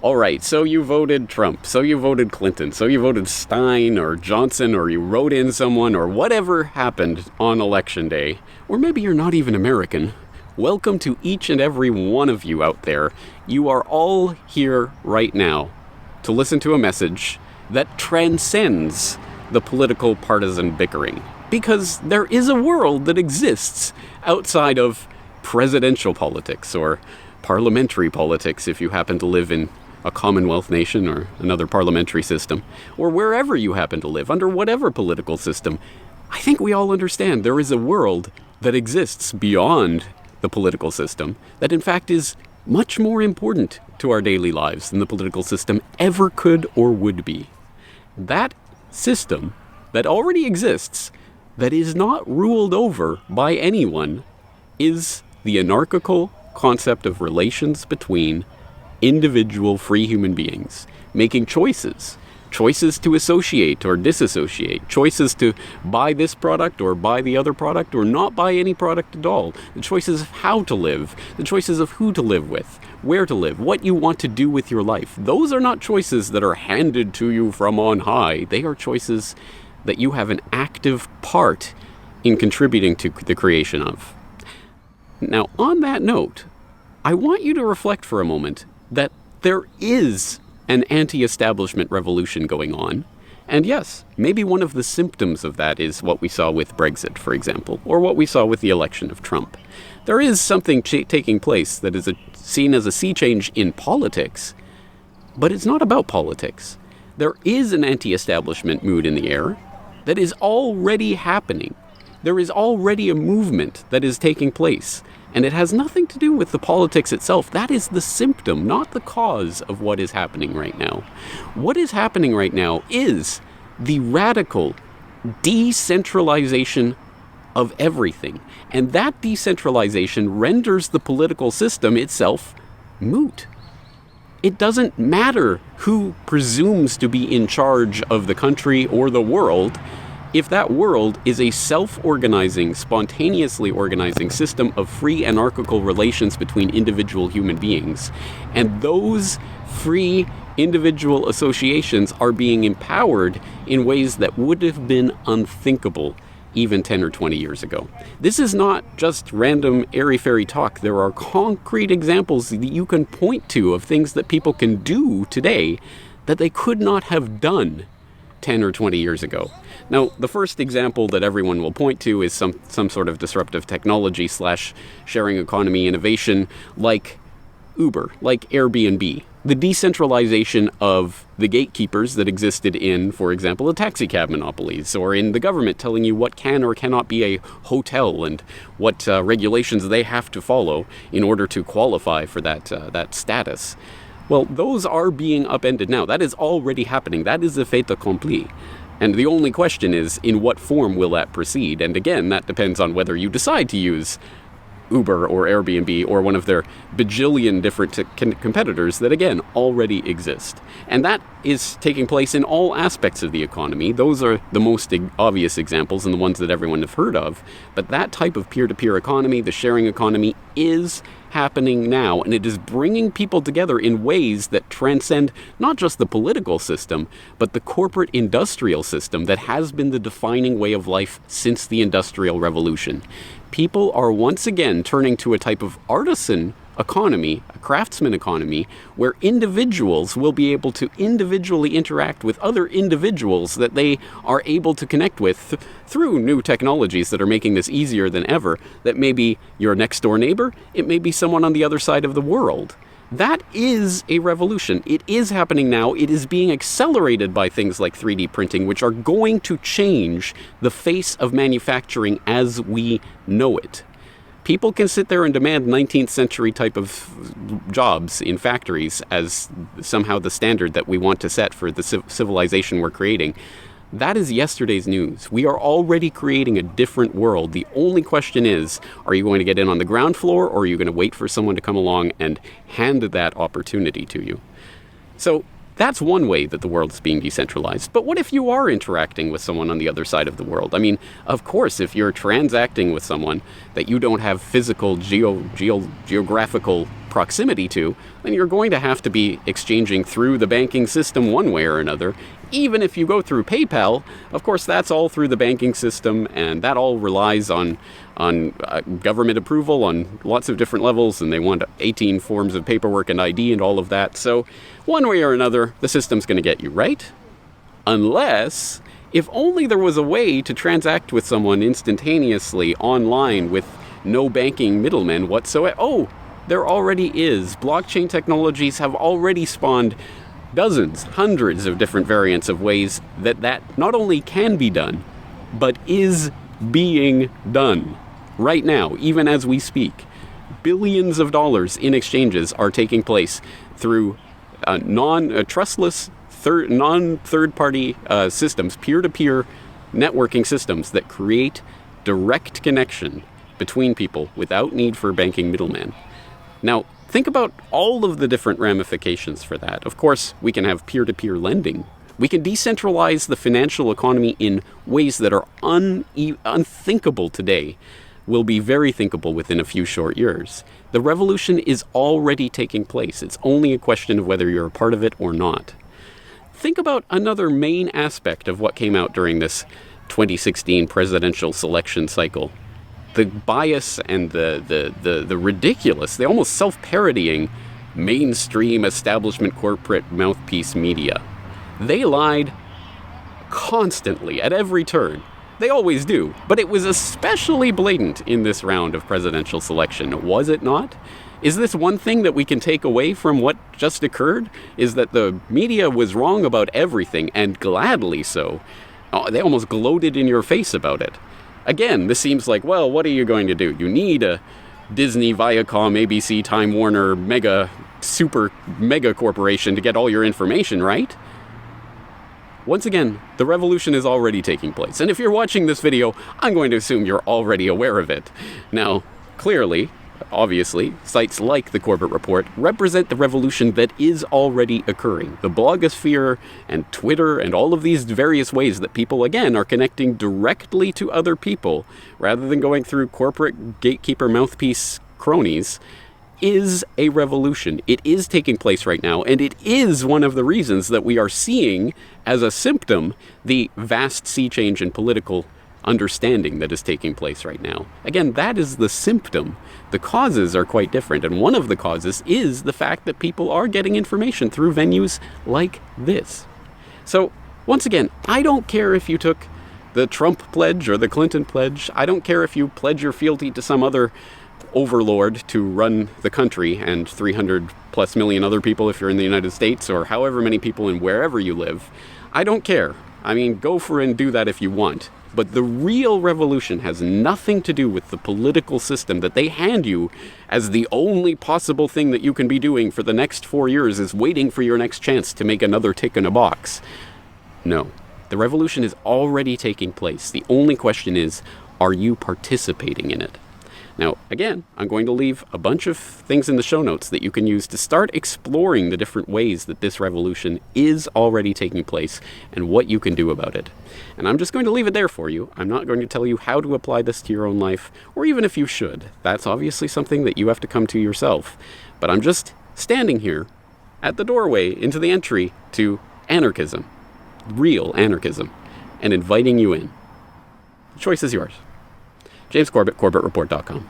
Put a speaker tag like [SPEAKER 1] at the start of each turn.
[SPEAKER 1] All right, so you voted Trump, so you voted Clinton, so you voted Stein or Johnson, or you wrote in someone, or whatever happened on Election Day. Or maybe you're not even American. Welcome to each and every one of you out there. You are all here right now to listen to a message that transcends the political partisan bickering. Because there is a world that exists outside of presidential politics or parliamentary politics if you happen to live in a Commonwealth nation or another parliamentary system, or wherever you happen to live, under whatever political system. I think we all understand there is a world that exists beyond the political system that in fact is much more important to our daily lives than the political system ever could or would be. That system that already exists, that is not ruled over by anyone, is the anarchical concept of relations between individual free human beings, making choices to associate or disassociate, choices to buy this product or buy the other product or not buy any product at all, the choices of how to live, the choices of who to live with, where to live, what you want to do with your life. Those are not choices that are handed to you from on high. They are choices that you have an active part in contributing to the creation of. Now, on that note, I want you to reflect for a moment that there is an anti-establishment revolution going on. And yes, maybe one of the symptoms of that is what we saw with Brexit, for example, or what we saw with the election of Trump. There is something taking place that is seen as a sea change in politics, but it's not about politics. There is an anti-establishment mood in the air that is already happening. There is already a movement that is taking place. And it has nothing to do with the politics itself. That is the symptom, not the cause of what is happening right now. What is happening right now is the radical decentralization of everything. And that decentralization renders the political system itself moot. It doesn't matter who presumes to be in charge of the country or the world if that world is a self-organizing, spontaneously organizing system of free anarchical relations between individual human beings. And those free individual associations are being empowered in ways that would have been unthinkable even 10 or 20 years ago. This is not just random airy-fairy talk. There are concrete examples that you can point to of things that people can do today that they could not have done 10 or 20 years ago. Now, the first example that everyone will point to is some sort of disruptive technology / sharing economy innovation like Uber, like Airbnb. The decentralization of the gatekeepers that existed in, for example, the taxi cab monopolies, or in the government telling you what can or cannot be a hotel and what regulations they have to follow in order to qualify for that status. Well, those are being upended now. That is already happening. That is a fait accompli. And the only question is, in what form will that proceed? And again, that depends on whether you decide to use Uber or Airbnb or one of their bajillion different competitors that, again, already exist. And that is taking place in all aspects of the economy. Those are the most obvious examples and the ones that everyone have heard of. But that type of peer-to-peer economy, the sharing economy, is happening now, and it is bringing people together in ways that transcend not just the political system, but the corporate industrial system that has been the defining way of life since the Industrial Revolution. People are once again turning to a type of artisan economy, a craftsman economy, where individuals will be able to individually interact with other individuals that they are able to connect with through new technologies that are making this easier than ever. That may be your next door neighbor, it may be someone on the other side of the world. That is a revolution. It is happening now. It is being accelerated by things like 3D printing, which are going to change the face of manufacturing as we know it. People can sit there and demand 19th century type of jobs in factories as somehow the standard that we want to set for the civilization we're creating. That is yesterday's news. We are already creating a different world. The only question is, are you going to get in on the ground floor, or are you going to wait for someone to come along and hand that opportunity to you? So that's one way that the world is being decentralized. But what if you are interacting with someone on the other side of the world? I mean, of course, if you're transacting with someone that you don't have physical, geographical proximity to, then you're going to have to be exchanging through the banking system one way or another. Even if you go through PayPal, of course, that's all through the banking system, and that all relies on government approval on lots of different levels, and they want 18 forms of paperwork and ID and all of that. So one way or another, the system's going to get you, right? Unless, if only there was a way to transact with someone instantaneously online with no banking middlemen whatsoever. Oh, there already is. Blockchain technologies have already spawned dozens, hundreds of different variants of ways that not only can be done, but is being done right now, even as we speak. Billions of dollars in exchanges are taking place through trustless, non-third-party systems, peer-to-peer networking systems that create direct connection between people without need for banking middlemen. Now, think about all of the different ramifications for that. Of course, we can have peer-to-peer lending. We can decentralize the financial economy in ways that are unthinkable today, will be very thinkable within a few short years. The revolution is already taking place. It's only a question of whether you're a part of it or not. Think about another main aspect of what came out during this 2016 presidential selection cycle. The bias and the ridiculous, the almost self-parodying mainstream establishment corporate mouthpiece media. They lied constantly at every turn. They always do, but it was especially blatant in this round of presidential selection, was it not? Is this one thing that we can take away from what just occurred? Is that the media was wrong about everything, and gladly so. They almost gloated in your face about it. Again, this seems like, well, what are you going to do? You need a Disney, Viacom, ABC, Time Warner, super mega corporation to get all your information, right? Once again, the revolution is already taking place. And if you're watching this video, I'm going to assume you're already aware of it. Now, clearly, obviously, sites like the Corbett Report represent the revolution that is already occurring. The blogosphere and Twitter and all of these various ways that people, again, are connecting directly to other people rather than going through corporate gatekeeper mouthpiece cronies is a revolution. It is taking place right now, and it is one of the reasons that we are seeing, as a symptom, the vast sea change in political understanding that is taking place right now. Again, that is the symptom. The causes are quite different, and one of the causes is the fact that people are getting information through venues like this. So, once again, I don't care if you took the Trump pledge or the Clinton pledge. I don't care if you pledge your fealty to some other overlord to run the country and 300 plus million other people if you're in the United States, or however many people in wherever you live. I don't care. I mean, go for it and do that if you want. But the real revolution has nothing to do with the political system that they hand you as the only possible thing that you can be doing for the next 4 years is waiting for your next chance to make another tick in a box. No. The revolution is already taking place. The only question is, are you participating in it? Now, again, I'm going to leave a bunch of things in the show notes that you can use to start exploring the different ways that this revolution is already taking place and what you can do about it. And I'm just going to leave it there for you. I'm not going to tell you how to apply this to your own life, or even if you should. That's obviously something that you have to come to yourself. But I'm just standing here at the doorway into the entry to anarchism, real anarchism, and inviting you in. The choice is yours. James Corbett, CorbettReport.com.